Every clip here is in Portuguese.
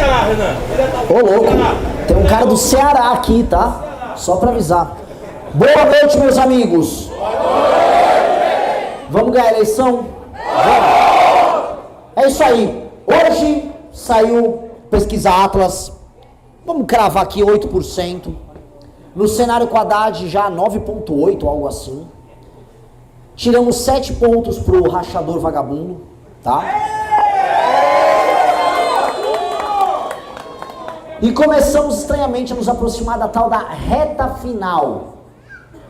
Ceará, Renan. Ô, louco. Tem um cara do Ceará aqui, tá? Só pra avisar. Boa noite, meus amigos. Vamos ganhar a eleição? Vamos. É isso aí. Hoje saiu pesquisa Atlas. Vamos cravar aqui 8%. No cenário com Haddad já 9,8%, algo assim. Tiramos 7 pontos pro rachador vagabundo, tá? E começamos estranhamente a nos aproximar da tal da reta final.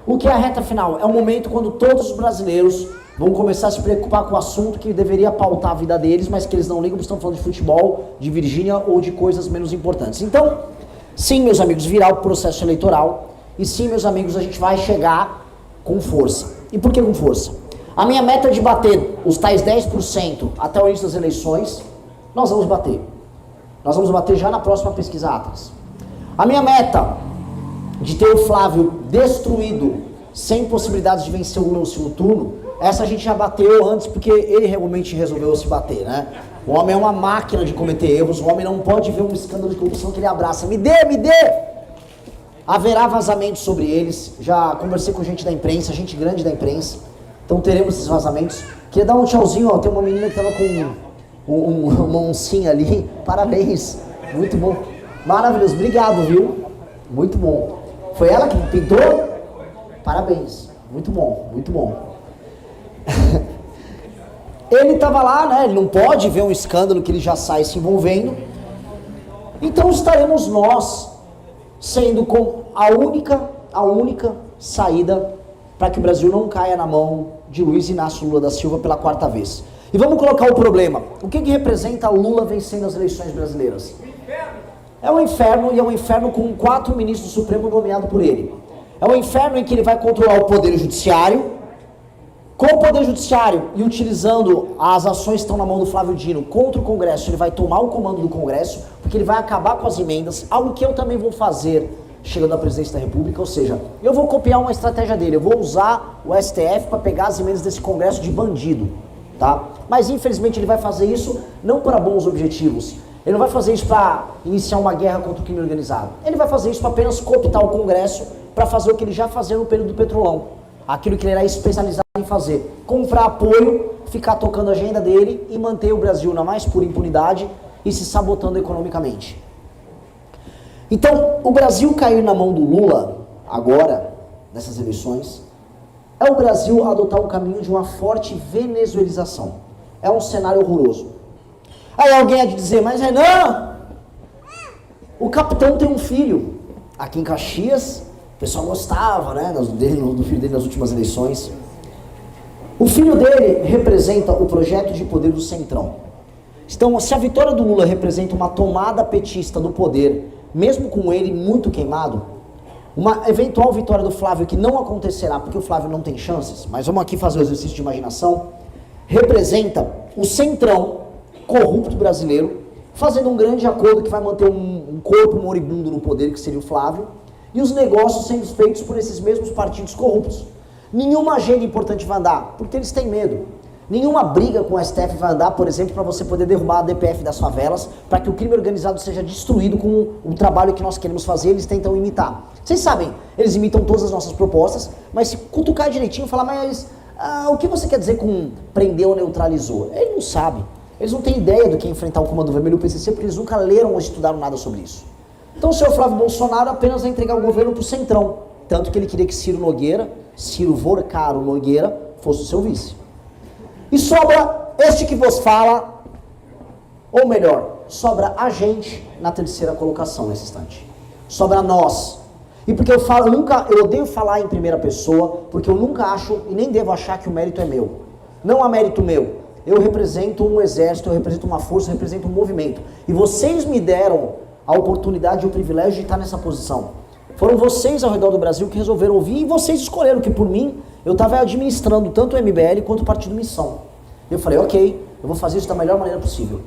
O que é a reta final? É o momento quando todos os brasileiros vão começar a se preocupar com o assunto que deveria pautar a vida deles, mas que eles não ligam, porque estão falando de futebol, de Virgínia ou de coisas menos importantes. Então, sim, meus amigos, virá o processo eleitoral. E sim, meus amigos, a gente vai chegar com força. E por que com força? A minha meta de bater os tais 10% até o início das eleições, nós vamos bater. Nós vamos bater já na próxima pesquisa Atlas. A minha meta de ter o Flávio destruído, sem possibilidades de vencer o Lula no segundo turno, essa a gente já bateu antes, porque ele realmente resolveu se bater, né? O homem é uma máquina de cometer erros, o homem não pode ver um escândalo de corrupção que ele abraça. Me dê, me dê! Haverá vazamentos sobre eles, já conversei com gente da imprensa, gente grande da imprensa, então teremos esses vazamentos. Queria dar um tchauzinho, ó, tem uma menina que tava com uma oncinha ali, parabéns, muito bom, maravilhoso, obrigado, viu? Muito bom. Foi ela que pintou? Parabéns, muito bom, muito bom. Ele tava lá, né, ele não pode ver um escândalo que ele já sai se envolvendo, então estaremos nós sendo com a única saída para que o Brasil não caia na mão de Luiz Inácio Lula da Silva pela 4ª vez. E vamos colocar o problema. O que representa Lula vencendo as eleições brasileiras? É um inferno, e é um inferno com 4 ministros do Supremo nomeados por ele. É um inferno em que ele vai controlar o Poder Judiciário, com o Poder Judiciário e utilizando as ações que estão na mão do Flávio Dino contra o Congresso, ele vai tomar o comando do Congresso, porque ele vai acabar com as emendas, algo que eu também vou fazer chegando à presidência da República, ou seja, eu vou copiar uma estratégia dele, eu vou usar o STF para pegar as emendas desse Congresso de bandido, tá? Mas infelizmente ele vai fazer isso não para bons objetivos, ele não vai fazer isso para iniciar uma guerra contra o crime organizado, ele vai fazer isso para apenas cooptar o Congresso para fazer o que ele já fazia no período do Petrolão, aquilo que ele era especializado em fazer, comprar apoio, ficar tocando a agenda dele e manter o Brasil na mais pura impunidade e se sabotando economicamente. Então, o Brasil cair na mão do Lula, agora, nessas eleições, é o Brasil adotar o caminho de uma forte venezuelização. É um cenário horroroso. Aí alguém há de dizer, mas Renan, o capitão tem um filho. Aqui em Caxias, o pessoal gostava, né, do filho dele nas últimas eleições. O filho dele representa o projeto de poder do Centrão. Então, se a vitória do Lula representa uma tomada petista do poder, mesmo com ele muito queimado, uma eventual vitória do Flávio, que não acontecerá, porque o Flávio não tem chances, mas vamos aqui fazer o exercício de imaginação, representa o Centrão corrupto brasileiro, fazendo um grande acordo que vai manter um corpo moribundo no poder, que seria o Flávio, e os negócios sendo feitos por esses mesmos partidos corruptos. Nenhuma agenda importante vai andar, porque eles têm medo. Nenhuma briga com o STF vai andar, por exemplo, para você poder derrubar a DPF das favelas, para que o crime organizado seja destruído com o trabalho que nós queremos fazer, eles tentam imitar. Vocês sabem, eles imitam todas as nossas propostas, mas se cutucar direitinho, falar, mas o que você quer dizer com prendeu ou neutralizou? Ele não sabe. Eles não têm ideia do que é enfrentar o Comando Vermelho e o PCC, porque eles nunca leram ou estudaram nada sobre isso. Então o senhor Flávio Bolsonaro apenas vai entregar o governo para o Centrão, tanto que ele queria que Ciro Vorcaro Nogueira, fosse o seu vice. E sobra este que vos fala, ou melhor, sobra a gente na 3ª colocação nesse instante. Sobra nós. E porque eu odeio falar em primeira pessoa, porque eu nunca acho e nem devo achar que o mérito é meu. Não há mérito meu. Eu represento um exército, eu represento uma força, eu represento um movimento. E vocês me deram a oportunidade e o privilégio de estar nessa posição. Foram vocês ao redor do Brasil que resolveram ouvir e vocês escolheram que por mim eu estava administrando tanto o MBL quanto o Partido Missão. Eu falei, ok, eu vou fazer isso da melhor maneira possível.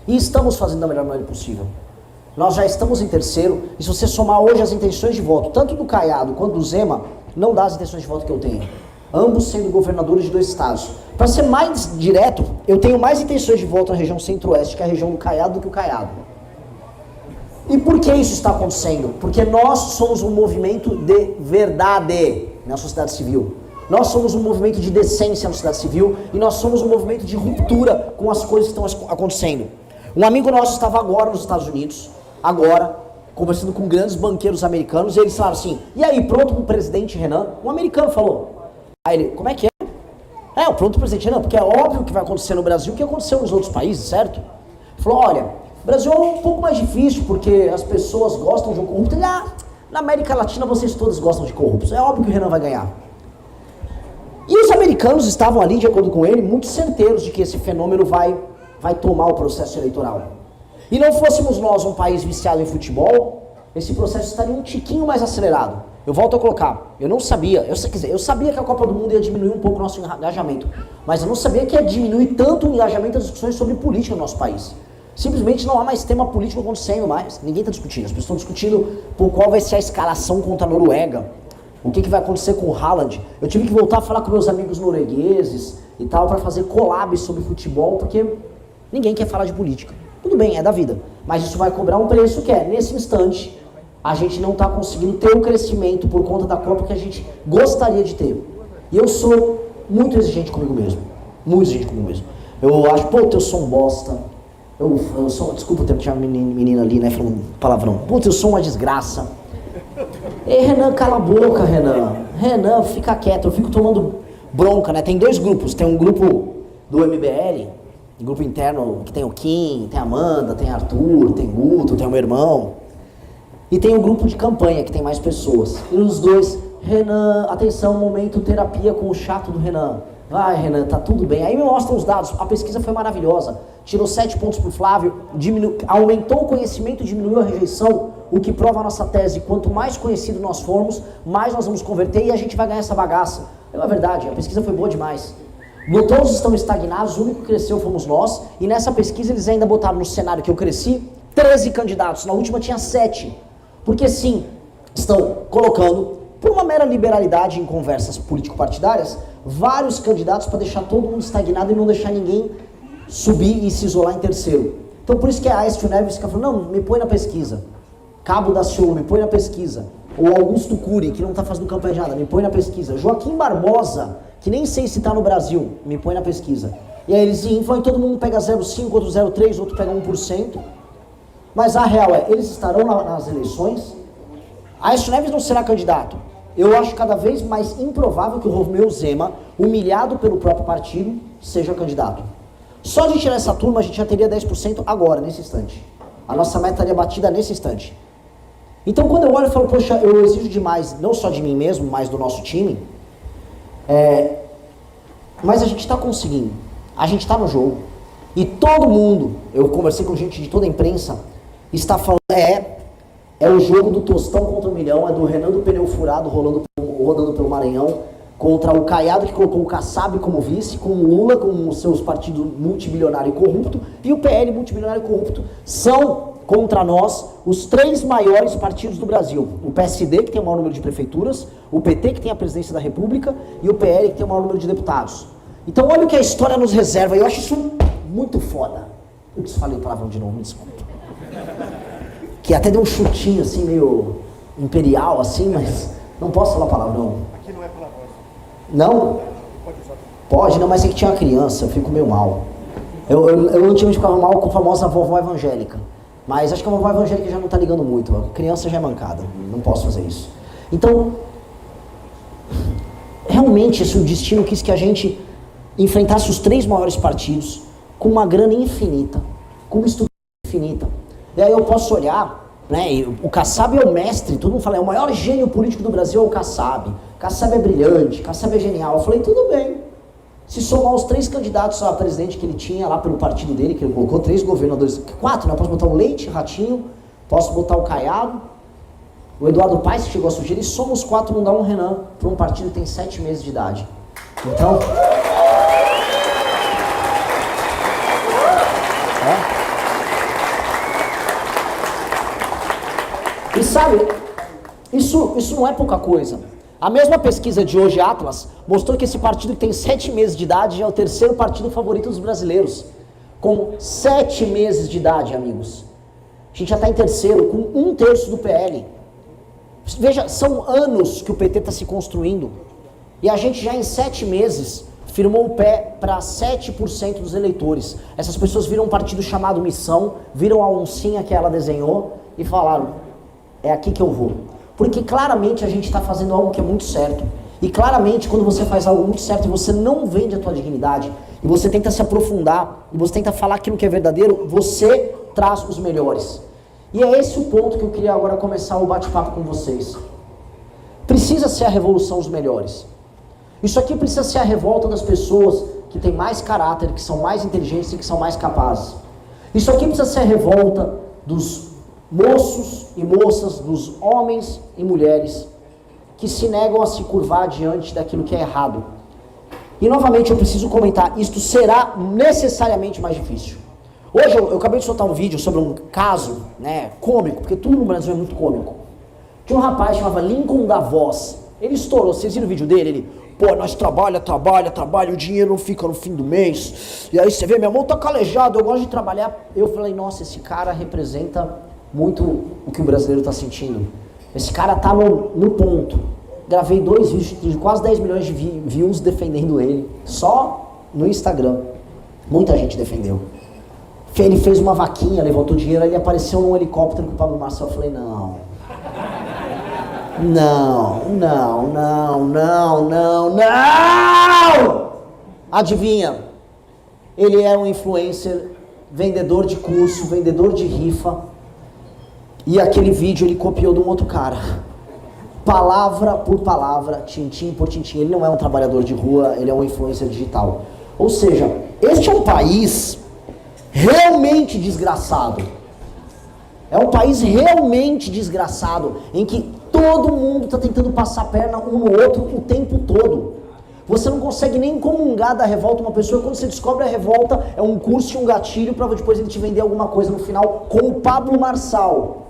E estamos fazendo da melhor maneira possível. Nós já estamos em 3º, e se você somar hoje as intenções de voto, tanto do Caiado quanto do Zema, não dá as intenções de voto que eu tenho. Ambos sendo governadores de 2 estados. Para ser mais direto, eu tenho mais intenções de voto na região centro-oeste, que é a região do Caiado, do que o Caiado. E por que isso está acontecendo? Porque nós somos um movimento de verdade na sociedade civil. Nós somos um movimento de decência na sociedade civil e nós somos um movimento de ruptura com as coisas que estão acontecendo. Um amigo nosso estava agora nos Estados Unidos, conversando com grandes banqueiros americanos, e eles falaram assim, e aí, pronto para o presidente Renan? Um americano falou. Aí ele, como é que é? Pronto para o presidente Renan, porque é óbvio que vai acontecer no Brasil o que aconteceu nos outros países, certo? Ele falou, olha, o Brasil é um pouco mais difícil, porque as pessoas gostam de um corrupto. Na América Latina vocês todos gostam de corruptos, é óbvio que o Renan vai ganhar. E os americanos estavam ali, de acordo com ele, muito certeiros de que esse fenômeno vai tomar o processo eleitoral. E não fôssemos nós um país viciado em futebol, esse processo estaria um tiquinho mais acelerado. Eu volto a colocar, eu não sabia, eu sabia que a Copa do Mundo ia diminuir um pouco o nosso engajamento, mas eu não sabia que ia diminuir tanto o engajamento das discussões sobre política no nosso país. Simplesmente não há mais tema político acontecendo mais, ninguém está discutindo, as pessoas estão discutindo por qual vai ser a escalação contra a Noruega, o que vai acontecer com o Haaland. Eu tive que voltar a falar com meus amigos noruegueses e tal, para fazer collabs sobre futebol, porque ninguém quer falar de política. Tudo bem, é da vida, mas isso vai cobrar um preço que é, nesse instante, a gente não está conseguindo ter o crescimento por conta da Copa que a gente gostaria de ter. E eu sou muito exigente comigo mesmo, muito exigente comigo mesmo. Eu acho, eu sou um bosta, eu sou, desculpa o tempo, tinha uma menina ali, né, falando palavrão, eu sou uma desgraça. Ei, Renan, cala a boca, Renan. Renan, fica quieto, eu fico tomando bronca, né? Tem dois grupos, tem um grupo do MBL, um grupo interno que tem o Kim, tem a Amanda, tem Arthur, tem Guto, tem o meu irmão. E tem um grupo de campanha que tem mais pessoas. E os dois, Renan, atenção, momento terapia com o chato do Renan. Vai, Renan, tá tudo bem. Aí me mostram os dados, a pesquisa foi maravilhosa. Tirou 7 pontos pro Flávio, aumentou o conhecimento, diminuiu a rejeição, o que prova a nossa tese. Quanto mais conhecido nós formos, mais nós vamos converter e a gente vai ganhar essa bagaça. É verdade, a pesquisa foi boa demais. Todos estão estagnados, o único que cresceu fomos nós, e nessa pesquisa eles ainda botaram no cenário que eu cresci, 13 candidatos, na última tinha 7. Porque sim, estão colocando, por uma mera liberalidade em conversas político-partidárias, vários candidatos para deixar todo mundo estagnado e não deixar ninguém subir e se isolar em terceiro. Então por isso que a Aécio Neves fica falando, não, me põe na pesquisa. Cabo da Ciolo, me põe na pesquisa. Ou Augusto Cury, que não está fazendo campanha de nada, me põe na pesquisa. Joaquim Barbosa, que nem sei se está no Brasil, me põe na pesquisa. E aí eles inflam e todo mundo pega 0,5, outro 0,3, outro pega 1%. Mas a real é, eles estarão nas eleições? Aécio Neves não será candidato. Eu acho cada vez mais improvável que o Romeu Zema, humilhado pelo próprio partido, seja candidato. Só de tirar essa turma, a gente já teria 10% agora, nesse instante. A nossa meta estaria batida nesse instante. Então, quando eu olho e falo, poxa, eu exijo demais, não só de mim mesmo, mas do nosso time, mas a gente está conseguindo. A gente está no jogo. E todo mundo, eu conversei com gente de toda a imprensa, está falando, é o jogo do Tostão contra o Milhão, é do Renan do Pneu Furado rodando pelo Maranhão, contra o Caiado que colocou o Kassab como vice, com o Lula, com os seus partidos multibilionário e corrupto, e o PL multibilionário e corrupto. São, contra nós, os 3 maiores partidos do Brasil. O PSD, que tem o maior número de prefeituras, o PT, que tem a presidência da República, e o PL, que tem o maior número de deputados. Então olha o que a história nos reserva, e eu acho isso muito foda. Ups, falei palavrão de novo, me desculpa. Que até deu um chutinho assim, meio imperial assim, mas não posso falar palavrão. Aqui não é palavrão. Não? Pode usar. Pode, não, mas é que tinha uma criança, eu fico meio mal. Eu antigamente ficava mal com a famosa vovó evangélica. Mas acho que a vovó evangélica já não tá ligando muito. A criança já é mancada, não posso fazer isso. Então, realmente, esse o destino quis que a gente enfrentasse os 3 maiores partidos com uma grana infinita, com uma estrutura infinita. E aí eu posso olhar, né, o Kassab é o mestre, todo mundo fala, é o maior gênio político do Brasil é o Kassab. Kassab é brilhante, Kassab é genial. Eu falei, tudo bem. Se somar os 3 candidatos a presidente que ele tinha lá pelo partido dele, que ele colocou 3 governadores, 4, né? Eu posso botar o Leite, Ratinho, posso botar o Caiado, o Eduardo Paes, que chegou a sugerir, soma os 4, não dá um Renan, para um partido que tem 7 meses de idade. Então... E sabe, isso não é pouca coisa. A mesma pesquisa de hoje, Atlas, mostrou que esse partido que tem 7 meses de idade já é o 3º partido favorito dos brasileiros. Com 7 meses de idade, amigos. A gente já está em terceiro, com 1/3 do PL. Veja, são anos que o PT está se construindo. E a gente já em 7 meses firmou o pé para 7% dos eleitores. Essas pessoas viram um partido chamado Missão, viram a oncinha que ela desenhou e falaram, é aqui que eu vou. Porque claramente a gente está fazendo algo que é muito certo. E claramente quando você faz algo muito certo e você não vende a tua dignidade, e você tenta se aprofundar, e você tenta falar aquilo que é verdadeiro, você traz os melhores. E é esse o ponto que eu queria agora começar o bate-papo com vocês. Precisa ser a revolução dos melhores. Isso aqui precisa ser a revolta das pessoas que têm mais caráter, que são mais inteligentes e que são mais capazes. Isso aqui precisa ser a revolta dos moços e moças, dos homens e mulheres que se negam a se curvar diante daquilo que é errado. E novamente eu preciso comentar, isto será necessariamente mais difícil. Hoje eu acabei de soltar um vídeo sobre um caso, né, cômico, porque tudo no Brasil é muito cômico. Tinha um rapaz chamado Lincoln da Voz. Ele estourou, vocês viram o vídeo dele? Ele, pô, nós trabalha, o dinheiro não fica no fim do mês. E aí você vê, minha mão tá calejada, eu gosto de trabalhar. Eu falei, nossa, esse cara representa muito o que o brasileiro tá sentindo. Esse cara tá no ponto. Gravei 2 vídeos de quase 10 milhões de views defendendo ele. Só no Instagram. Muita gente defendeu. Ele fez uma vaquinha, levantou dinheiro, ele apareceu num helicóptero com o Pablo Marçal. Eu falei, não. Adivinha? Ele é um influencer, vendedor de curso, vendedor de rifa. E aquele vídeo ele copiou de um outro cara. Palavra por palavra, tintim por tintim. Ele não é um trabalhador de rua, ele é um influencer digital. Ou seja, este é um país realmente desgraçado. É um país realmente desgraçado, em que todo mundo está tentando passar a perna um no outro o tempo todo. Você não consegue nem comungar da revolta uma pessoa, quando você descobre a revolta, é um curso e um gatilho para depois ele te vender alguma coisa no final com o Pablo Marçal.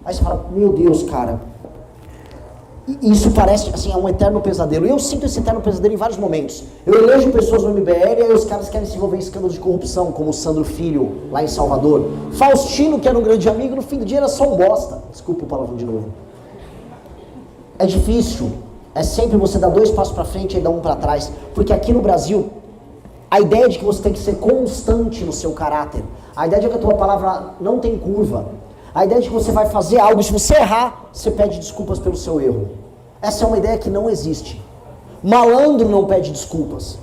Aí você fala, meu Deus, cara, isso parece, assim, é um eterno pesadelo. E eu sinto esse eterno pesadelo em vários momentos. Eu elejo pessoas no MBL e aí os caras querem se envolver em escândalos de corrupção, como o Sandro Filho, lá em Salvador. Faustino, que era um grande amigo, no fim do dia era só um bosta. Desculpa o palavrão de novo. É difícil. É sempre você dar 2 passos para frente e dar 1 para trás. Porque aqui no Brasil, a ideia de que você tem que ser constante no seu caráter, a ideia de que a tua palavra não tem curva, a ideia de que você vai fazer algo, se você errar, você pede desculpas pelo seu erro. Essa é uma ideia que não existe. Malandro não pede desculpas.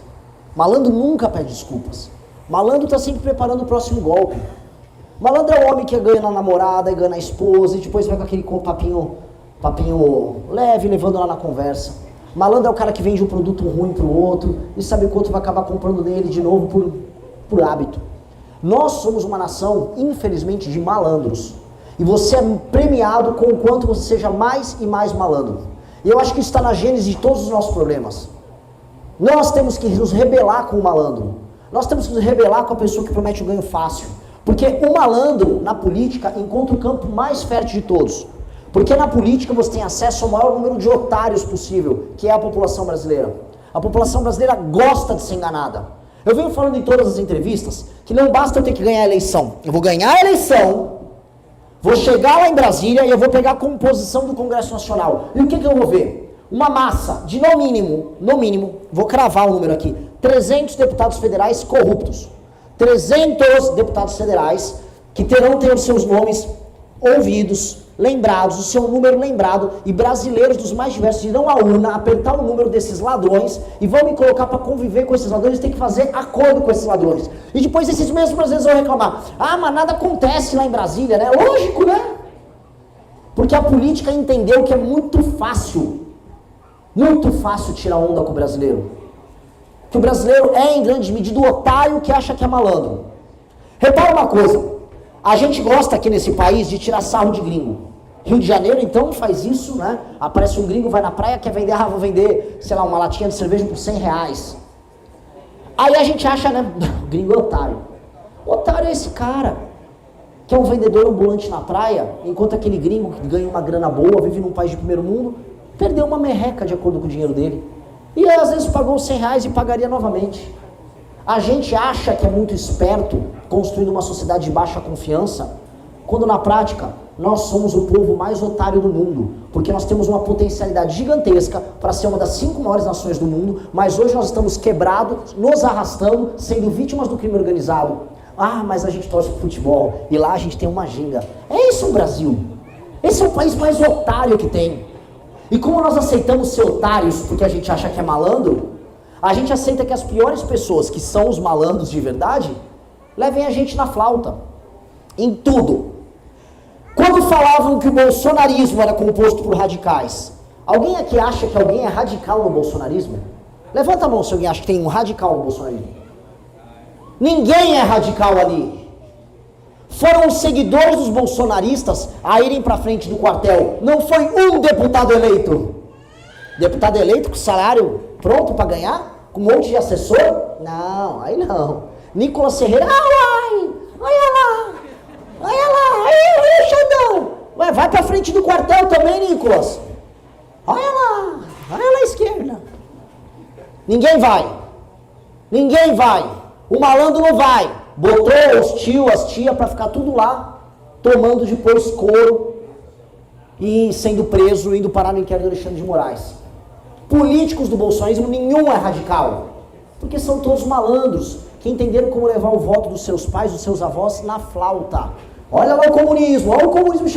Malandro nunca pede desculpas. Malandro está sempre preparando o próximo golpe. Malandro é o homem que ganha na namorada, ganha na esposa, e depois vai com aquele papinho leve, levando ela na conversa. Malandro é o cara que vende um produto ruim para o outro, e sabe quanto vai acabar comprando dele de novo por hábito. Nós somos uma nação, infelizmente, de malandros. E você é premiado com o quanto você seja mais e mais malandro. E eu acho que isso está na gênese de todos os nossos problemas. Nós temos que nos rebelar com o malandro. Nós temos que nos rebelar com a pessoa que promete um ganho fácil. Porque o malandro, na política, encontra o campo mais fértil de todos. Porque na política você tem acesso ao maior número de otários possível, que é a população brasileira. A população brasileira gosta de ser enganada. Eu venho falando em todas as entrevistas que não basta eu ter que ganhar a eleição. Eu vou ganhar a eleição, vou chegar lá em Brasília e eu vou pegar a composição do Congresso Nacional. E o que eu vou ver? Uma massa de no mínimo, vou cravar o número aqui, 300 deputados federais corruptos. 300 deputados federais que terão os seus nomes ouvidos, lembrados, o seu número lembrado, e brasileiros dos mais diversos irão à urna apertar o número desses ladrões e vão me colocar para conviver com esses ladrões, tem que fazer acordo com esses ladrões. E depois esses mesmos brasileiros vão reclamar, mas nada acontece lá em Brasília, né? Lógico, né? Porque a política entendeu que é muito fácil tirar onda com o brasileiro. Que o brasileiro é, em grande medida, o otário que acha que é malandro. Repara uma coisa, a gente gosta aqui nesse país de tirar sarro de gringo. Rio de Janeiro, então, faz isso, né? Aparece um gringo, vai na praia, quer vender, vou vender, sei lá, uma latinha de cerveja por R$100. Aí a gente acha, né? Gringo é otário. Otário é esse cara, que é um vendedor ambulante na praia, enquanto aquele gringo que ganha uma grana boa, vive num país de primeiro mundo, perdeu uma merreca de acordo com o dinheiro dele. E às vezes pagou os R$100 e pagaria novamente. A gente acha que é muito esperto, construindo uma sociedade de baixa confiança, quando na prática nós somos o povo mais otário do mundo, porque nós temos uma potencialidade gigantesca para ser uma das 5 maiores nações do mundo, mas hoje nós estamos quebrados, nos arrastando, sendo vítimas do crime organizado. Ah, mas a gente torce pro futebol, e lá a gente tem uma ginga. É isso o Brasil. Esse é o país mais otário que tem. E como nós aceitamos ser otários porque a gente acha que é malandro, a gente aceita que as piores pessoas, que são os malandros de verdade, levem a gente na flauta. Em tudo. Quando falavam que o bolsonarismo era composto por radicais, alguém aqui acha que alguém é radical no bolsonarismo? Levanta a mão se alguém acha que tem um radical no bolsonarismo. Ninguém é radical ali. Foram os seguidores dos bolsonaristas a irem para frente do quartel. Não foi um deputado eleito. Deputado eleito com salário pronto para ganhar? Com um monte de assessor? Não, aí não. Nicolas Ferreira, olha lá, olha o Xandão. Ué, vai pra frente do quartel também, Nicolas. Olha lá à esquerda. Ninguém vai. O malandro não vai. Botou os tios, as tias pra ficar tudo lá, tomando depois couro e sendo preso, indo parar no inquérito do Alexandre de Moraes. Políticos do bolsonarismo, nenhum é radical. Porque são todos malandros, que entenderam como levar o voto dos seus pais, dos seus avós na flauta. Olha lá o comunismo,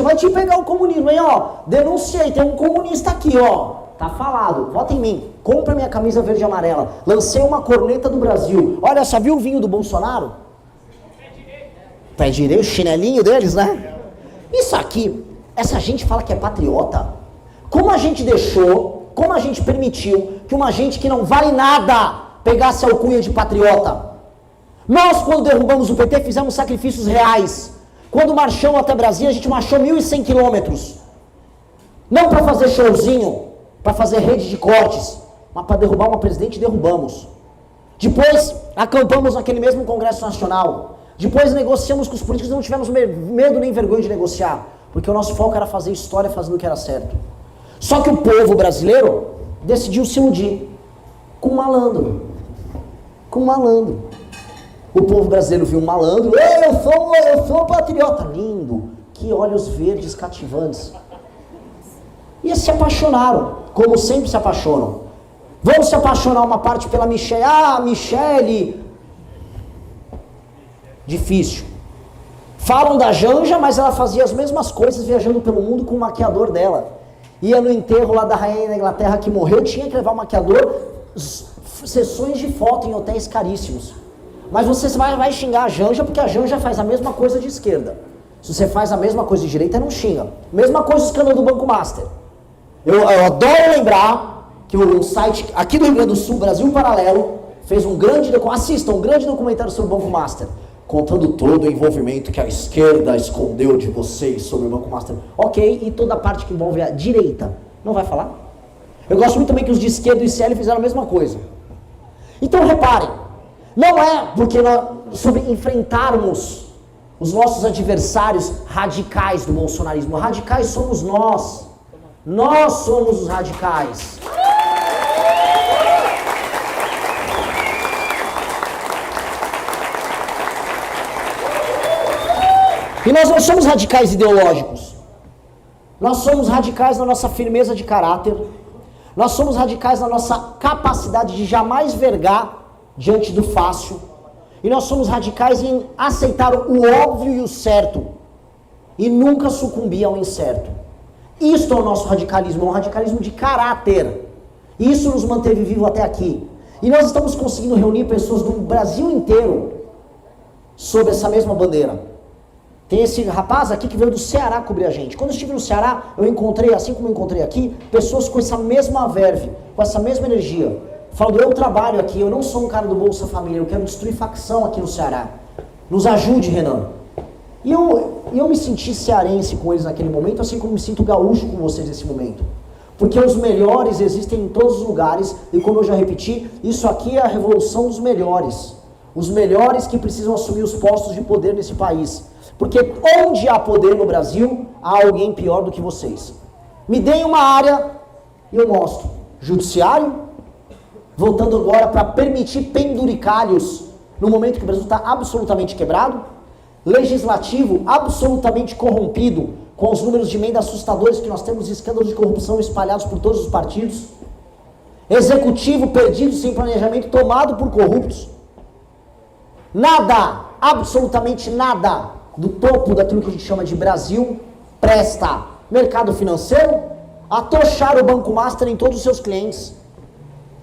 vai te pegar o comunismo, hein, ó. Denunciei, tem um comunista aqui, ó. Tá falado, vota em mim, compra minha camisa verde e amarela. Lancei uma corneta do Brasil. Olha, só viu o vinho do Bolsonaro? Pé direito, o chinelinho deles, né? Isso aqui, essa gente fala que é patriota. Como a gente deixou, como a gente permitiu que uma gente que não vale nada pegasse a alcunha de patriota? Nós, quando derrubamos o PT, fizemos sacrifícios reais. Quando marchamos até Brasília, a gente marchou 1.100 quilômetros. Não para fazer showzinho, para fazer rede de cortes, mas para derrubar uma presidente, derrubamos. Depois, acampamos naquele mesmo Congresso Nacional. Depois, negociamos com os políticos, não tivemos medo nem vergonha de negociar, porque o nosso foco era fazer história fazendo o que era certo. Só que o povo brasileiro decidiu se iludir com um malandro. O povo brasileiro viu um malandro, eu sou patriota, lindo, que olhos verdes cativantes. E se apaixonaram, como sempre se apaixonam. Vamos se apaixonar uma parte pela Michelle. Ah, Michelle. Difícil. Falam da Janja, mas ela fazia as mesmas coisas viajando pelo mundo com o maquiador dela. Ia no enterro lá da rainha da Inglaterra que morreu, tinha que levar o maquiador, sessões de foto em hotéis caríssimos. Mas você vai xingar a Janja porque a Janja faz a mesma coisa de esquerda. Se você faz a mesma coisa de direita, não xinga. Mesma coisa o escândalo do Banco Master. Eu adoro lembrar que o site aqui do Rio Grande do Sul, Brasil Paralelo, fez um grande documentário sobre o Banco Master, contando todo o envolvimento que a esquerda escondeu de vocês sobre o Banco Master. Ok, e toda a parte que envolve a direita. Não vai falar? Eu gosto muito também que os de esquerda e o ICL fizeram a mesma coisa. Então reparem, não é porque sobre enfrentarmos os nossos adversários radicais do bolsonarismo. Radicais somos nós. Nós somos os radicais. E nós não somos radicais ideológicos. Nós somos radicais na nossa firmeza de caráter. Nós somos radicais na nossa capacidade de jamais vergar diante do fácil. E nós somos radicais em aceitar o óbvio e o certo. E nunca sucumbir ao incerto. Isto é o nosso radicalismo, é um radicalismo de caráter. E isso nos manteve vivo até aqui. E nós estamos conseguindo reunir pessoas do Brasil inteiro sob essa mesma bandeira. Tem esse rapaz aqui que veio do Ceará cobrir a gente. Quando eu estive no Ceará, eu encontrei, assim como eu encontrei aqui, pessoas com essa mesma verve, com essa mesma energia. Falando, eu trabalho aqui, eu não sou um cara do Bolsa Família, eu quero destruir facção aqui no Ceará. Nos ajude, Renan. E eu me senti cearense com eles naquele momento, assim como me sinto gaúcho com vocês nesse momento. Porque os melhores existem em todos os lugares, e como eu já repeti, isso aqui é a revolução dos melhores. Os melhores que precisam assumir os postos de poder nesse país. Porque onde há poder no Brasil, há alguém pior do que vocês. Me deem uma área e eu mostro. Judiciário, voltando agora para permitir penduricalhos no momento que o Brasil está absolutamente quebrado. Legislativo absolutamente corrompido, com os números de emenda assustadores que nós temos, escândalos de corrupção espalhados por todos os partidos. Executivo perdido, sem planejamento, tomado por corruptos. Nada, absolutamente nada, do topo daquilo que a gente chama de Brasil presta. Mercado financeiro, atochar o Banco Master em todos os seus clientes.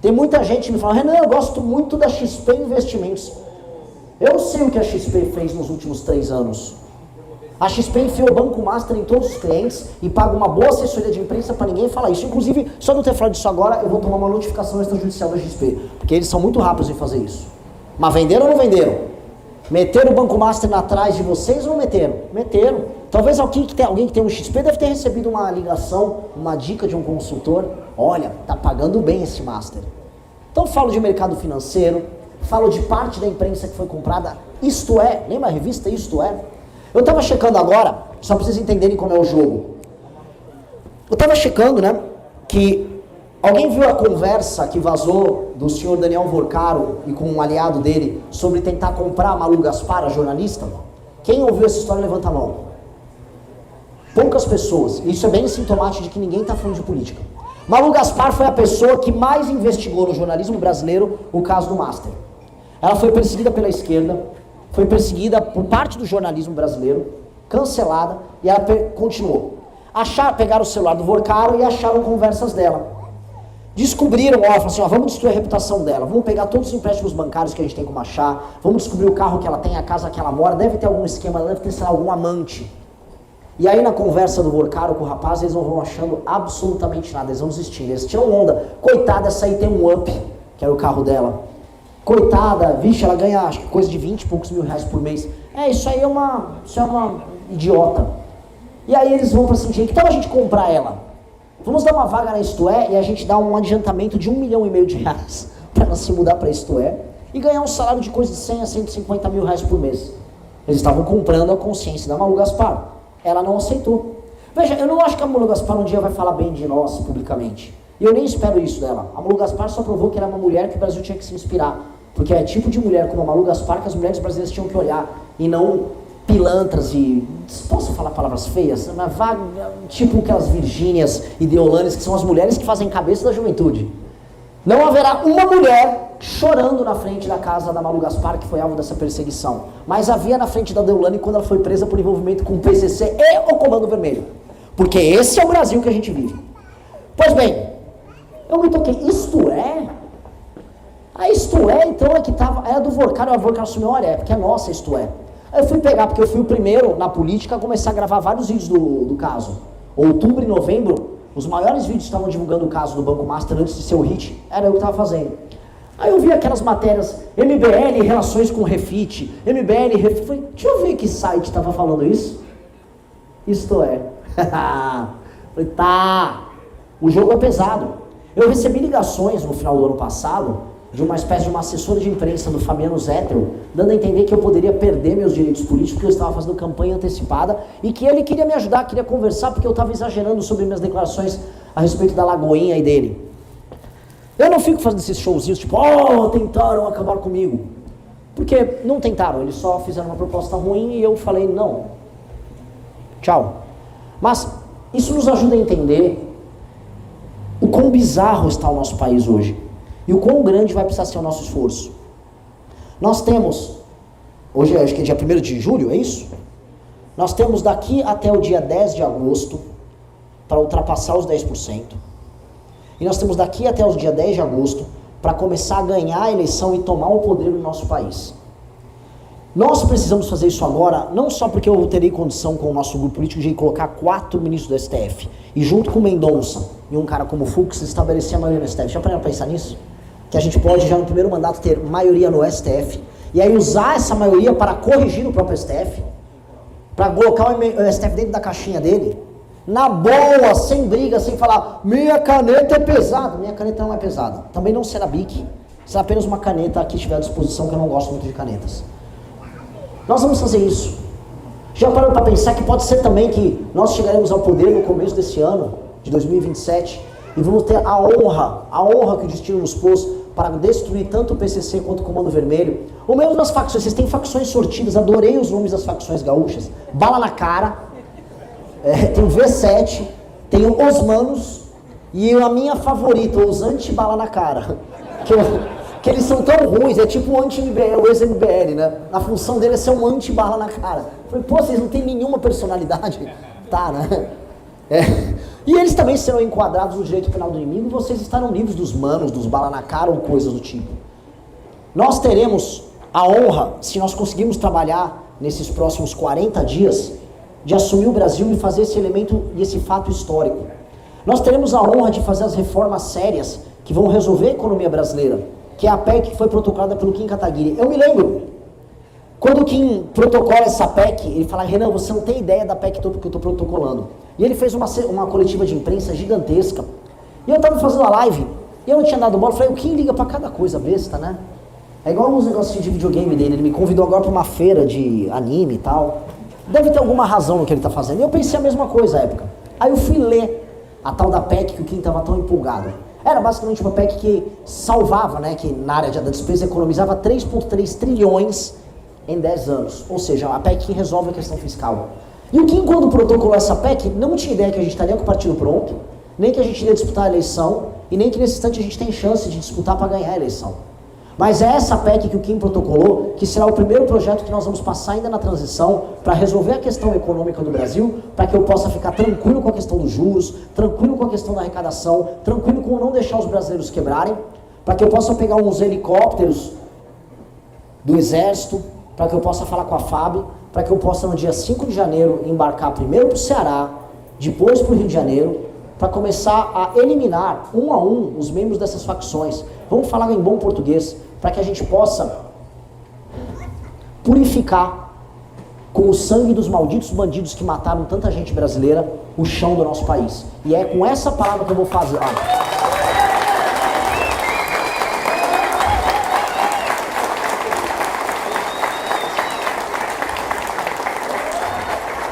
Tem muita gente que me fala, Renan, eu gosto muito da XP Investimentos. Eu sei o que a XP fez nos últimos 3 anos. A XP enfiou o Banco Master em todos os clientes e paga uma boa assessoria de imprensa para ninguém falar isso. Inclusive, só não ter falado disso agora, eu vou tomar uma notificação extrajudicial da XP, porque eles são muito rápidos em fazer isso. Mas venderam ou não venderam? Meteram o Banco Master atrás de vocês ou não meteram? Meteram. Talvez alguém que tem um XP deve ter recebido uma ligação, uma dica de um consultor. Olha, tá pagando bem esse Master. Então falo de mercado financeiro, falo de parte da imprensa que foi comprada. Isto é, lembra a revista Isto É? Eu estava checando agora, só para vocês entenderem como é o jogo. Eu estava checando, né, que alguém viu a conversa que vazou do senhor Daniel Vorcaro e com um aliado dele sobre tentar comprar a Malu Gaspar, a jornalista? Quem ouviu essa história, levanta a mão. Poucas pessoas. Isso é bem sintomático de que ninguém está falando de política. Malu Gaspar foi a pessoa que mais investigou no jornalismo brasileiro o caso do Master. Ela foi perseguida pela esquerda, foi perseguida por parte do jornalismo brasileiro, cancelada, e ela continuou. Pegaram o celular do Vorcaro e acharam conversas dela. Descobriram, falaram assim, vamos destruir a reputação dela, vamos pegar todos os empréstimos bancários que a gente tem como achar, vamos descobrir o carro que ela tem, a casa que ela mora, deve ter algum esquema, deve ter, sei lá, algum amante. E aí na conversa do Vorcaro com o rapaz, eles não vão achando absolutamente nada, eles vão desistindo, eles tiram onda. Coitada, essa aí tem um Up, que era o carro dela. Coitada, vixe, ela ganha acho que coisa de 20 e poucos mil reais por mês. Isso é uma idiota. E aí eles vão para assim, que tal a gente comprar ela? Vamos dar uma vaga na Isto É e a gente dá um adiantamento de 1,5 milhão de reais para ela se mudar para Isto É e ganhar um salário de coisa de 100 a 150 mil reais por mês. Eles estavam comprando a consciência da Malu Gaspar. Ela não aceitou. Veja, eu não acho que a Malu Gaspar um dia vai falar bem de nós publicamente. E eu nem espero isso dela. A Malu Gaspar só provou que era uma mulher que o Brasil tinha que se inspirar. Porque é tipo de mulher como a Malu Gaspar que as mulheres brasileiras tinham que olhar. E não pilantras e... Posso falar palavras feias? Mas tipo aquelas Virgínias e Deolanes, que são as mulheres que fazem cabeça da juventude. Não haverá uma mulher chorando na frente da casa da Malu Gaspar, que foi alvo dessa perseguição. Mas havia na frente da Deolane quando ela foi presa por envolvimento com o PCC e o Comando Vermelho. Porque esse é o Brasil que a gente vive. Pois bem, eu me toquei, Isto É? A Isto É, então, é que tava, era do Vorcaro, o Vorcaro assumiu, olha, porque é nossa Isto É. Aí eu fui pegar, porque eu fui o primeiro na política a começar a gravar vários vídeos do caso. Outubro e novembro, os maiores vídeos que estavam divulgando o caso do Banco Master antes de ser o hit, era eu que estava fazendo. Aí eu vi aquelas matérias, MBL relações com Refit, MBL Refit, falei, deixa eu ver que site estava falando isso. Isto É. Falei, tá, o jogo é pesado. Eu recebi ligações no final do ano passado, de uma espécie de uma assessora de imprensa do Fabiano Zettel, dando a entender que eu poderia perder meus direitos políticos porque eu estava fazendo campanha antecipada e que ele queria me ajudar, queria conversar porque eu estava exagerando sobre minhas declarações a respeito da Lagoinha e dele. Eu não fico fazendo esses showzinhos tipo, tentaram acabar comigo. Porque não tentaram, eles só fizeram uma proposta ruim e eu falei, não. Tchau. Mas isso nos ajuda a entender o quão bizarro está o nosso país hoje. E o quão grande vai precisar ser o nosso esforço. Nós temos, hoje acho que é dia 1º de julho, é isso? Nós temos daqui até o dia 10 de agosto para ultrapassar os 10%. E nós temos daqui até o dia 10 de agosto para começar a ganhar a eleição e tomar o poder no nosso país. Nós precisamos fazer isso agora, não só porque eu terei condição com o nosso grupo político de colocar 4 ministros do STF, e junto com o Mendonça e um cara como o Fux estabelecer a maioria no STF. Já pararam para pensar nisso? Que a gente pode já no primeiro mandato ter maioria no STF, e aí usar essa maioria para corrigir o próprio STF, para colocar o STF dentro da caixinha dele, na boa, sem briga, sem falar, minha caneta é pesada. Minha caneta não é pesada. Também não será BIC, será apenas uma caneta que estiver à disposição, que eu não gosto muito de canetas. Nós vamos fazer isso. Já parou para pensar que pode ser também que nós chegaremos ao poder no começo desse ano, de 2027, e vamos ter a honra que o destino nos pôs, para destruir tanto o PCC quanto o Comando Vermelho. Ou mesmo as facções, vocês têm facções sortidas, adorei os nomes das facções gaúchas. Bala na Cara, tem o V7, tem os Manos e a minha favorita, os anti-bala na cara. Que eles são tão ruins, é tipo o anti-MBL, o ex-MBL, né? A função dele é ser um anti-bala na cara. Eu falei, pô, vocês não têm nenhuma personalidade? Tá, né? E eles também serão enquadrados no direito penal do inimigo, vocês estarão livres dos manos, dos bala na cara ou coisas do tipo. Nós teremos a honra, se nós conseguirmos trabalhar nesses próximos 40 dias, de assumir o Brasil e fazer esse elemento e esse fato histórico. Nós teremos a honra de fazer as reformas sérias que vão resolver a economia brasileira, que é a PEC que foi protocolada pelo Kim Kataguiri. Eu me lembro, quando o Kim protocola essa PEC, ele fala, Renan, você não tem ideia da PEC toda que eu estou protocolando. E ele fez uma coletiva de imprensa gigantesca. E eu estava fazendo a live, e eu não tinha dado bola, eu falei, o Kim liga para cada coisa besta, né? É igual uns negócios de videogame dele, ele me convidou agora para uma feira de anime e tal. Deve ter alguma razão no que ele está fazendo. E eu pensei a mesma coisa na época. Aí eu fui ler a tal da PEC que o Kim estava tão empolgado. Era basicamente uma PEC que salvava, né, que na área da despesa economizava 3,3 trilhões em 10 anos. Ou seja, a PEC que resolve a questão fiscal. E o Kim, quando protocolou essa PEC, não tinha ideia que a gente estaria com o partido pronto, nem que a gente iria disputar a eleição, e nem que nesse instante a gente tem chance de disputar para ganhar a eleição. Mas é essa PEC que o Kim protocolou, que será o primeiro projeto que nós vamos passar ainda na transição para resolver a questão econômica do Brasil, para que eu possa ficar tranquilo com a questão dos juros, tranquilo com a questão da arrecadação, tranquilo com não deixar os brasileiros quebrarem, para que eu possa pegar uns helicópteros do Exército, para que eu possa falar com a FAB, para que eu possa no dia 5 de janeiro embarcar primeiro para o Ceará, depois para o Rio de Janeiro, para começar a eliminar um a um os membros dessas facções. Vamos falar em bom português, para que a gente possa purificar com o sangue dos malditos bandidos que mataram tanta gente brasileira o chão do nosso país. E é com essa palavra que eu vou fazer.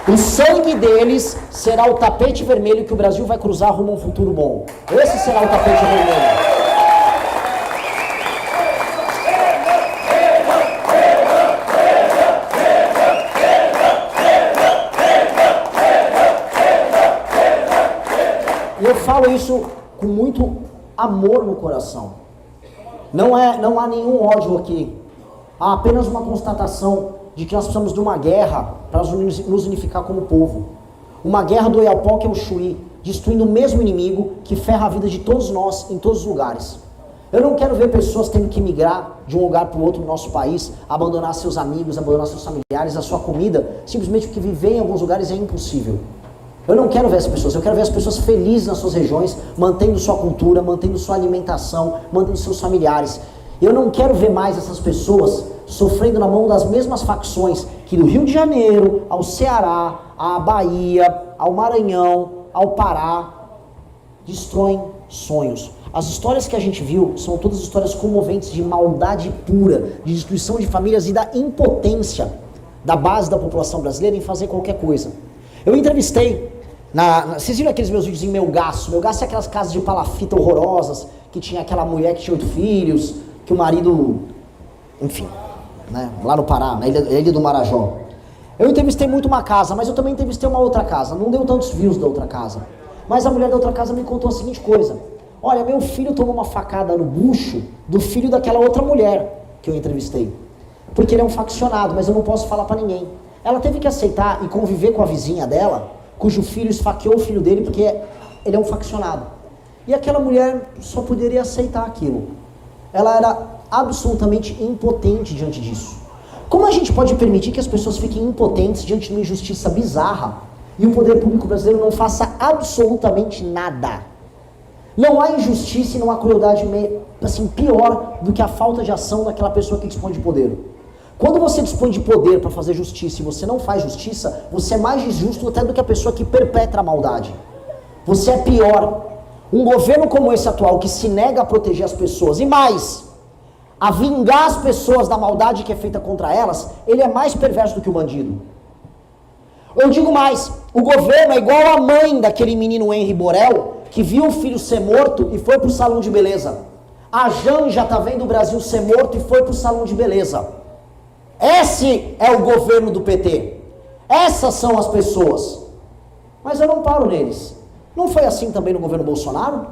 O sangue deles será o tapete vermelho que o Brasil vai cruzar rumo a um futuro bom. Esse será o tapete vermelho. E eu falo isso com muito amor no coração. Não há nenhum ódio aqui. Há apenas uma constatação de que nós precisamos de uma guerra para nos unificar como povo. Uma guerra do Oiapoque ao Chuí, destruindo o mesmo inimigo que ferra a vida de todos nós em todos os lugares. Eu não quero ver pessoas tendo que migrar de um lugar para o outro no nosso país, abandonar seus amigos, abandonar seus familiares, a sua comida, simplesmente porque viver em alguns lugares é impossível. Eu não quero ver essas pessoas, eu quero ver as pessoas felizes nas suas regiões, mantendo sua cultura, mantendo sua alimentação, mantendo seus familiares. Eu não quero ver mais essas pessoas sofrendo na mão das mesmas facções que do Rio de Janeiro, ao Ceará, à Bahia, ao Maranhão, ao Pará, destroem sonhos. As histórias que a gente viu são todas histórias comoventes de maldade pura, de destruição de famílias e da impotência da base da população brasileira em fazer qualquer coisa. Eu entrevistei, vocês viram aqueles meus vídeos em Melgaço? Melgaço é aquelas casas de palafita horrorosas, que tinha aquela mulher que tinha 8 filhos, que o marido, enfim, né, lá no Pará, na ilha do Marajó. Eu entrevistei muito uma casa, mas eu também entrevistei uma outra casa. Não deu tantos views da outra casa. Mas a mulher da outra casa me contou a seguinte coisa. Olha, meu filho tomou uma facada no bucho do filho daquela outra mulher que eu entrevistei. Porque ele é um faccionado, mas eu não posso falar pra ninguém. Ela teve que aceitar e conviver com a vizinha dela, cujo filho esfaqueou o filho dele porque ele é um faccionado. E aquela mulher só poderia aceitar aquilo. Ela era absolutamente impotente diante disso. Como a gente pode permitir que as pessoas fiquem impotentes diante de uma injustiça bizarra e o poder público brasileiro não faça absolutamente nada? Não há injustiça e não há crueldade assim, pior do que a falta de ação daquela pessoa que dispõe de poder. Quando você dispõe de poder para fazer justiça e você não faz justiça, você é mais injusto até do que a pessoa que perpetra a maldade. Você é pior. Um governo como esse atual, que se nega a proteger as pessoas, e mais, a vingar as pessoas da maldade que é feita contra elas, ele é mais perverso do que o bandido. Eu digo mais, o governo é igual a mãe daquele menino Henry Borel, que viu o filho ser morto e foi para o salão de beleza. A Janja tá vendo o Brasil ser morto e foi pro salão de beleza. Esse é o governo do PT. Essas são as pessoas. Mas eu não paro neles. Não foi assim também no governo Bolsonaro?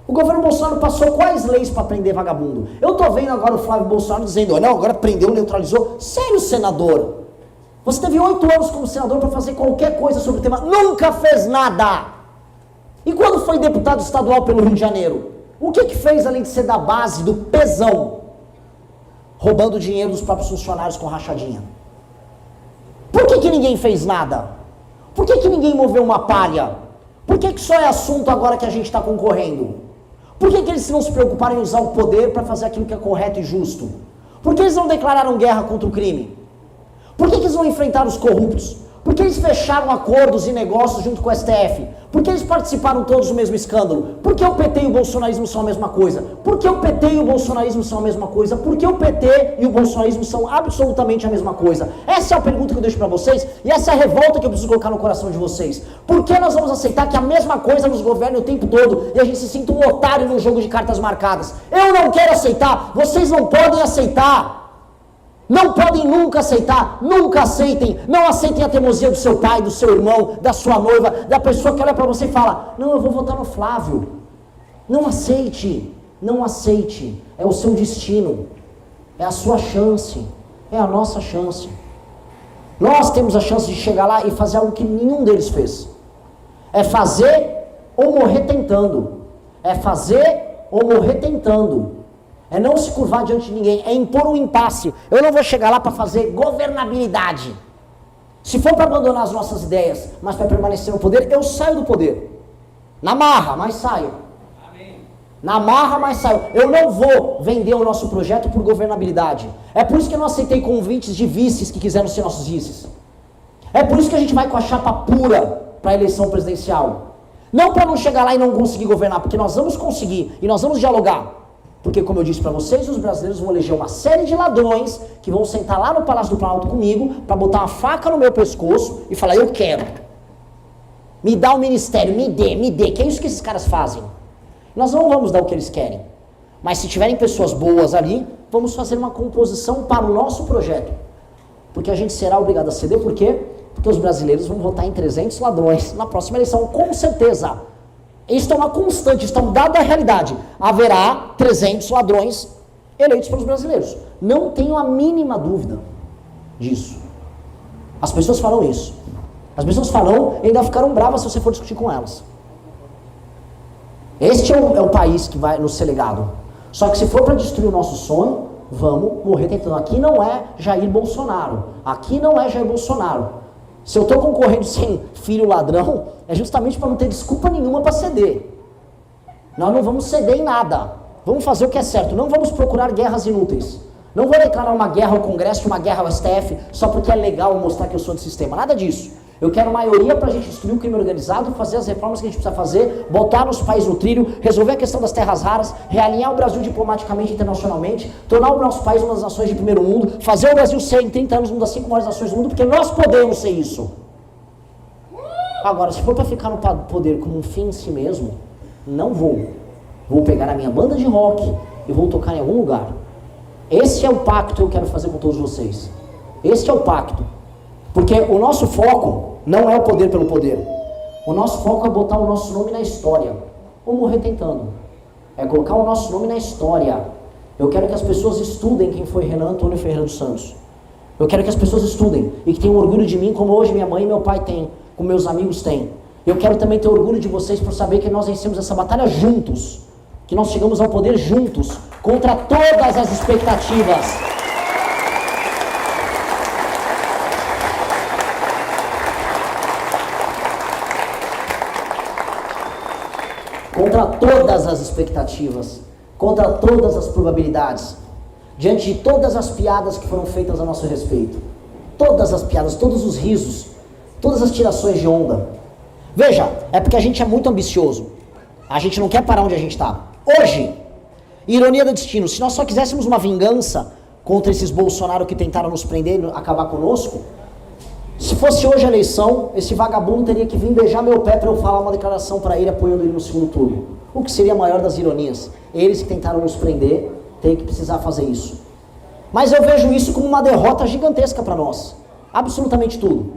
O governo Bolsonaro passou quais leis para prender vagabundo? Eu tô vendo agora o Flávio Bolsonaro dizendo, não, agora prendeu, neutralizou. Sério, senador? Você teve 8 anos como senador para fazer qualquer coisa sobre o tema. Nunca fez nada. E quando foi deputado estadual pelo Rio de Janeiro? O que fez além de ser da base, do pesão? Roubando dinheiro dos próprios funcionários com rachadinha. Por que ninguém fez nada? Por que ninguém moveu uma palha? Por que só é assunto agora que a gente está concorrendo? Por que eles não se preocuparam em usar o poder para fazer aquilo que é correto e justo? Por que eles não declararam guerra contra o crime? Por que eles não enfrentaram os corruptos? Por que eles fecharam acordos e negócios junto com o STF? Por que eles participaram todos do mesmo escândalo? Por que o PT e o bolsonarismo são a mesma coisa? Por que o PT e o bolsonarismo são a mesma coisa? Por que o PT e o bolsonarismo são absolutamente a mesma coisa? Essa é a pergunta que eu deixo pra vocês e essa é a revolta que eu preciso colocar no coração de vocês. Por que nós vamos aceitar que a mesma coisa nos governe o tempo todo e a gente se sinta um otário num jogo de cartas marcadas? Eu não quero aceitar, vocês não podem aceitar. Não podem nunca aceitar, nunca aceitem, não aceitem a teimosia do seu pai, do seu irmão, da sua noiva, da pessoa que olha para você e fala, não, eu vou votar no Flávio. Não aceite, não aceite, é o seu destino, é a sua chance, é a nossa chance. Nós temos a chance de chegar lá e fazer algo que nenhum deles fez. É fazer ou morrer tentando, é fazer ou morrer tentando. É não se curvar diante de ninguém, é impor um impasse. Eu não vou chegar lá para fazer governabilidade. Se for para abandonar as nossas ideias, mas para permanecer no poder, eu saio do poder. Na marra, mas saio. Amém. Na marra, mas saio. Eu não vou vender o nosso projeto por governabilidade. É por isso que eu não aceitei convites de vices que quiseram ser nossos vices. É por isso que a gente vai com a chapa pura para a eleição presidencial. Não para não chegar lá e não conseguir governar, porque nós vamos conseguir e nós vamos dialogar. Porque, como eu disse para vocês, os brasileiros vão eleger uma série de ladrões que vão sentar lá no Palácio do Planalto comigo para botar uma faca no meu pescoço e falar, eu quero. Me dá o ministério, me dê. Que é isso que esses caras fazem. Nós não vamos dar o que eles querem. Mas se tiverem pessoas boas ali, vamos fazer uma composição para o nosso projeto. Porque a gente será obrigado a ceder, por quê? Porque os brasileiros vão votar em 300 ladrões na próxima eleição, com certeza. Isso é uma constante, isso é um dado da realidade. Haverá 300 ladrões eleitos pelos brasileiros. Não tenho a mínima dúvida disso. As pessoas falam isso. As pessoas falam e ainda ficaram bravas se você for discutir com elas. Este é o país que vai nos ser legado. Só que se for para destruir o nosso sonho, vamos morrer tentando. Aqui não é Jair Bolsonaro. Aqui não é Jair Bolsonaro. Se eu estou concorrendo sem filho ladrão, é justamente para não ter desculpa nenhuma para ceder. Nós não vamos ceder em nada. Vamos fazer o que é certo. Não vamos procurar guerras inúteis. Não vou declarar uma guerra ao Congresso, uma guerra ao STF, só porque é legal mostrar que eu sou do sistema. Nada disso. Eu quero maioria para a gente destruir o crime organizado, fazer as reformas que a gente precisa fazer, botar nosso país no trilho, resolver a questão das terras raras, realinhar o Brasil diplomaticamente e internacionalmente, tornar o nosso país uma das nações de primeiro mundo, fazer o Brasil ser em 30 anos uma das 5 maiores nações do mundo, porque nós podemos ser isso. Agora, se for para ficar no poder como um fim em si mesmo, não vou. Vou pegar a minha banda de rock e vou tocar em algum lugar. Esse é o pacto que eu quero fazer com todos vocês. Esse é o pacto. Porque o nosso foco não é o poder pelo poder. O nosso foco é botar o nosso nome na história. Ou morrer tentando. É colocar o nosso nome na história. Eu quero que as pessoas estudem quem foi Renan Antônio Ferreira dos Santos. Eu quero que as pessoas estudem e que tenham orgulho de mim, como hoje minha mãe e meu pai têm, como meus amigos têm. Eu quero também ter orgulho de vocês por saber que nós vencemos essa batalha juntos. Que nós chegamos ao poder juntos, contra todas as expectativas. Contra todas as expectativas, contra todas as probabilidades, diante de todas as piadas que foram feitas a nosso respeito, todas as piadas, todos os risos, todas as tirações de onda. Veja, é porque a gente é muito ambicioso, a gente não quer parar onde a gente está. Hoje, ironia do destino, se nós só quiséssemos uma vingança contra esses Bolsonaro que tentaram nos prender e acabar conosco, se fosse hoje a eleição, esse vagabundo teria que vir beijar meu pé para eu falar uma declaração para ele apoiando ele no segundo turno. O que seria a maior das ironias. Eles que tentaram nos prender, têm que precisar fazer isso. Mas eu vejo isso como uma derrota gigantesca para nós. Absolutamente tudo.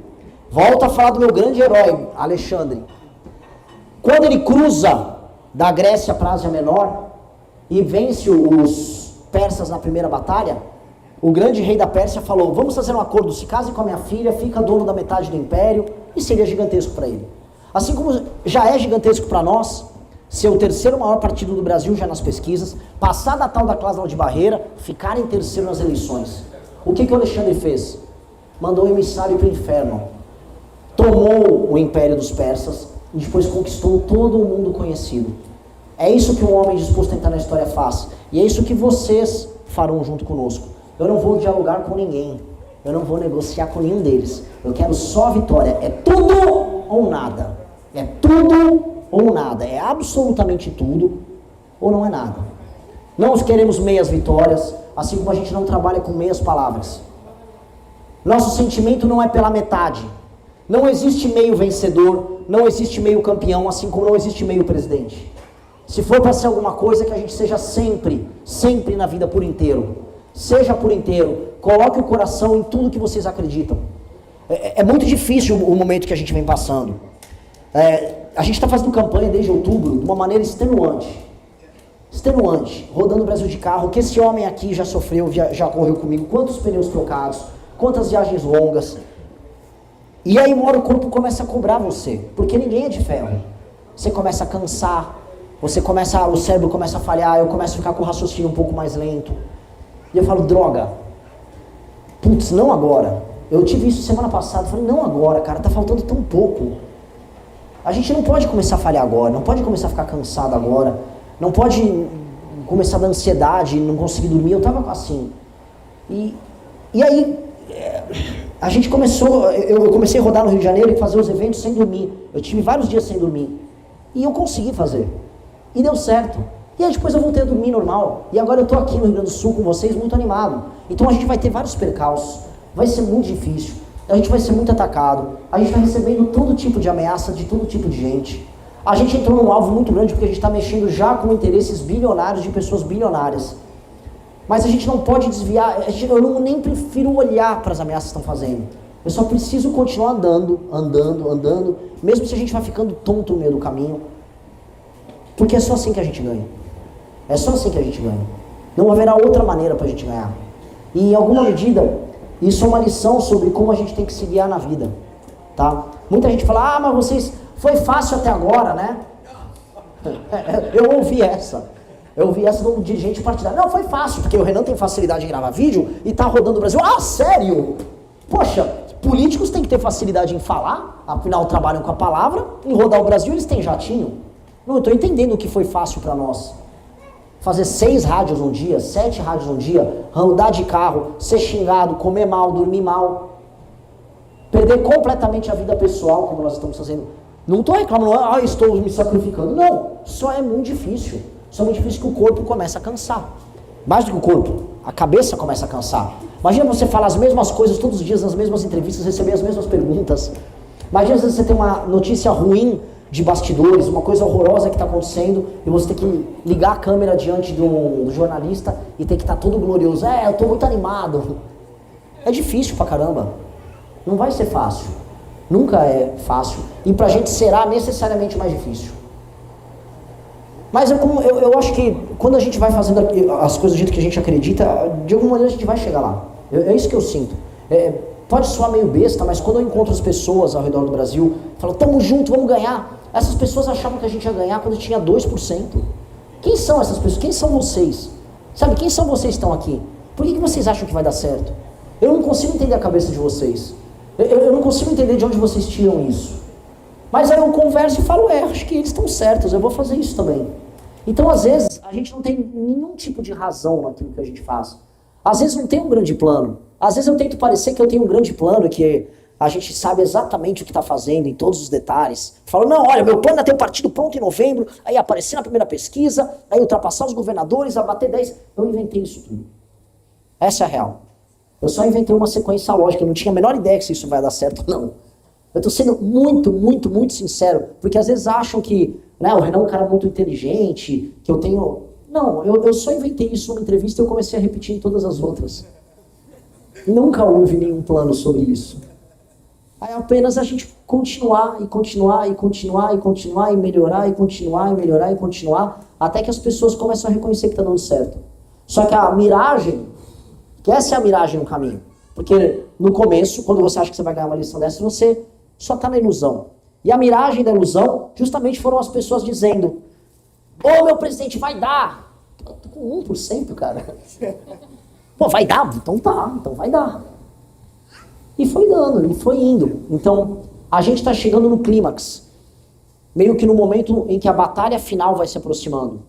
Volto a falar do meu grande herói, Alexandre. Quando ele cruza da Grécia para a Ásia Menor e vence os persas na primeira batalha, o grande rei da Pérsia falou, vamos fazer um acordo, se case com a minha filha, fica dono da metade do império, e seria gigantesco para ele. Assim como já é gigantesco para nós, ser o terceiro maior partido do Brasil já nas pesquisas, passar da tal da cláusula de barreira, ficar em terceiro nas eleições. O que o Alexandre fez? Mandou um emissário para o inferno, tomou o império dos persas e depois conquistou todo o mundo conhecido. É isso que um homem disposto a entrar na história faz, e é isso que vocês farão junto conosco. Eu não vou dialogar com ninguém, eu não vou negociar com nenhum deles, eu quero só a vitória, é tudo ou nada, é tudo ou nada, é absolutamente tudo ou não é nada. Não queremos meias vitórias, assim como a gente não trabalha com meias palavras. Nosso sentimento não é pela metade, não existe meio vencedor, não existe meio campeão, assim como não existe meio presidente. Se for para ser alguma coisa, que a gente seja sempre, sempre na vida por inteiro. Seja por inteiro, coloque o coração em tudo que vocês acreditam. É muito difícil o momento que a gente vem passando. A gente está fazendo campanha desde outubro de uma maneira extenuante, rodando o Brasil de carro, que esse homem aqui já sofreu, já correu comigo, quantos pneus trocados, quantas viagens longas. E aí uma hora o corpo começa a cobrar você, porque ninguém é de ferro. Você começa a cansar, o cérebro começa a falhar, eu começo a ficar com o raciocínio um pouco mais lento. E eu falo, droga, putz, não agora. Eu tive isso semana passada, falei, não agora, cara, tá faltando tão pouco. A gente não pode começar a falhar agora, não pode começar a ficar cansado agora, não pode começar a dar ansiedade, não conseguir dormir, eu tava assim. E aí, a gente começou, eu comecei a rodar no Rio de Janeiro e fazer os eventos sem dormir. Eu tive vários dias sem dormir. E eu consegui fazer. E deu certo. E aí depois eu voltei a dormir normal. E agora eu tô aqui no Rio Grande do Sul com vocês muito animado. Então a gente vai ter vários percalços. Vai ser muito difícil. A gente vai ser muito atacado. A gente vai recebendo todo tipo de ameaça de todo tipo de gente. A gente entrou num alvo muito grande porque a gente está mexendo já com interesses bilionários de pessoas bilionárias. Mas a gente não pode desviar. Eu nem prefiro olhar para as ameaças que estão fazendo. Eu só preciso continuar andando. Mesmo se a gente vai ficando tonto no meio do caminho. Porque é só assim que a gente ganha. É só assim que a gente ganha. Não haverá outra maneira para a gente ganhar. E em alguma medida, isso é uma lição sobre como a gente tem que se guiar na vida. Tá? Muita gente fala, mas vocês, foi fácil até agora, né? Eu ouvi essa de um dirigente partidário. Não, foi fácil, porque o Renan tem facilidade em gravar vídeo e tá rodando o Brasil. Ah, sério? Poxa, políticos têm que ter facilidade em falar, afinal trabalham com a palavra, em rodar o Brasil eles têm jatinho. Não, eu estou entendendo o que foi fácil para nós. Fazer 6 rádios um dia, 7 rádios um dia, andar de carro, ser xingado, comer mal, dormir mal, perder completamente a vida pessoal, como nós estamos fazendo. Não estou reclamando, estou me sacrificando. Não, só é muito difícil. Só é muito difícil que o corpo começa a cansar. Mais do que o corpo, a cabeça começa a cansar. Imagina você falar as mesmas coisas todos os dias, nas mesmas entrevistas, receber as mesmas perguntas. Imagina você ter uma notícia ruim de bastidores, uma coisa horrorosa que está acontecendo, e você tem que ligar a câmera diante do jornalista e tem que estar todo glorioso. Eu estou muito animado. É difícil pra caramba. Não vai ser fácil. Nunca é fácil. E pra gente será necessariamente mais difícil. Mas eu acho que quando a gente vai fazendo as coisas do jeito que a gente acredita, de alguma maneira a gente vai chegar lá. É isso que eu sinto. Pode soar meio besta, mas quando eu encontro as pessoas ao redor do Brasil, falam, tamo junto, vamos ganhar. Essas pessoas achavam que a gente ia ganhar quando tinha 2%. Quem são essas pessoas? Quem são vocês? Sabe, quem são vocês que estão aqui? Por que vocês acham que vai dar certo? Eu não consigo entender a cabeça de vocês. Eu não consigo entender de onde vocês tiram isso. Mas aí eu converso e falo, acho que eles estão certos, eu vou fazer isso também. Então, às vezes, a gente não tem nenhum tipo de razão naquilo que a gente faz. Às vezes não tem um grande plano. Às vezes eu tento parecer que eu tenho um grande plano, que a gente sabe exatamente o que está fazendo em todos os detalhes. Falo, não, olha, meu plano é ter o partido pronto em novembro, aí aparecer na primeira pesquisa, aí ultrapassar os governadores, abater 10. Eu inventei isso tudo. Essa é a real. Eu só inventei uma sequência lógica, eu não tinha a menor ideia que se isso vai dar certo ou não. Eu tô sendo muito, muito, muito sincero, porque às vezes acham que, né, o Renan é um cara muito inteligente, que eu tenho... Não, eu só inventei isso numa entrevista e eu comecei a repetir em todas as outras. Nunca houve nenhum plano sobre isso. É apenas a gente continuar, e continuar, e continuar, e continuar, e melhorar, e continuar, e melhorar, e continuar, até que as pessoas começam a reconhecer que tá dando certo. Só que a miragem, que essa é a miragem no caminho. Porque no começo, quando você acha que você vai ganhar uma lição dessa, você só tá na ilusão. E a miragem da ilusão, justamente foram as pessoas dizendo: ô, meu presidente, vai dar. Eu tô com 1%, cara. Pô, vai dar? Então tá, então vai dar. E foi dando, e foi indo. Então, a gente está chegando no clímax. Meio que no momento em que a batalha final vai se aproximando.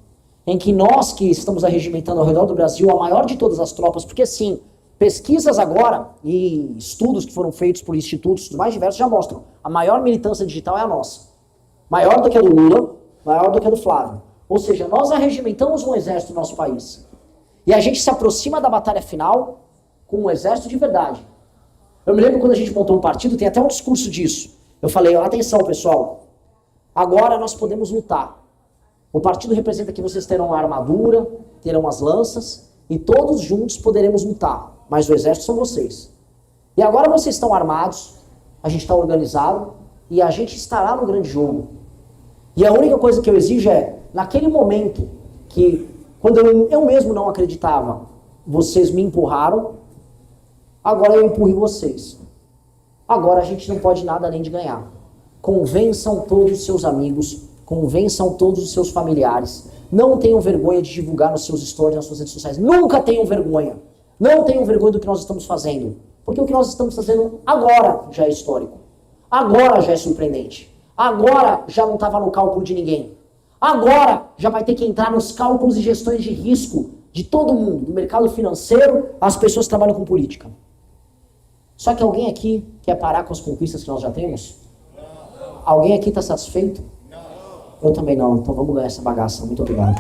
Em que nós que estamos arregimentando ao redor do Brasil, a maior de todas as tropas, porque sim, pesquisas agora e estudos que foram feitos por institutos mais diversos já mostram, a maior militância digital é a nossa. Maior do que a do Lula, maior do que a do Flávio. Ou seja, nós arregimentamos um exército no nosso país. E a gente se aproxima da batalha final com um exército de verdade. Eu me lembro quando a gente montou um partido, tem até um discurso disso. Eu falei, atenção pessoal, agora nós podemos lutar. O partido representa que vocês terão a armadura, terão as lanças, e todos juntos poderemos lutar. Mas o exército são vocês. E agora vocês estão armados, a gente está organizado, e a gente estará no grande jogo. E a única coisa que eu exijo é, naquele momento que, quando eu mesmo não acreditava, vocês me empurraram, agora eu empurro vocês. Agora a gente não pode nada além de ganhar. Convençam todos os seus amigos, convençam todos os seus familiares. Não tenham vergonha de divulgar nos seus stories, nas suas redes sociais. Nunca tenham vergonha. Não tenham vergonha do que nós estamos fazendo. Porque o que nós estamos fazendo agora já é histórico. Agora já é surpreendente. Agora já não estava no cálculo de ninguém. Agora já vai ter que entrar nos cálculos e gestões de risco de todo mundo, do mercado financeiro, às pessoas que trabalham com política. Só que alguém aqui quer parar com as conquistas que nós já temos? Alguém aqui está satisfeito? Eu também não, então vamos ganhar essa bagaça. Muito obrigado.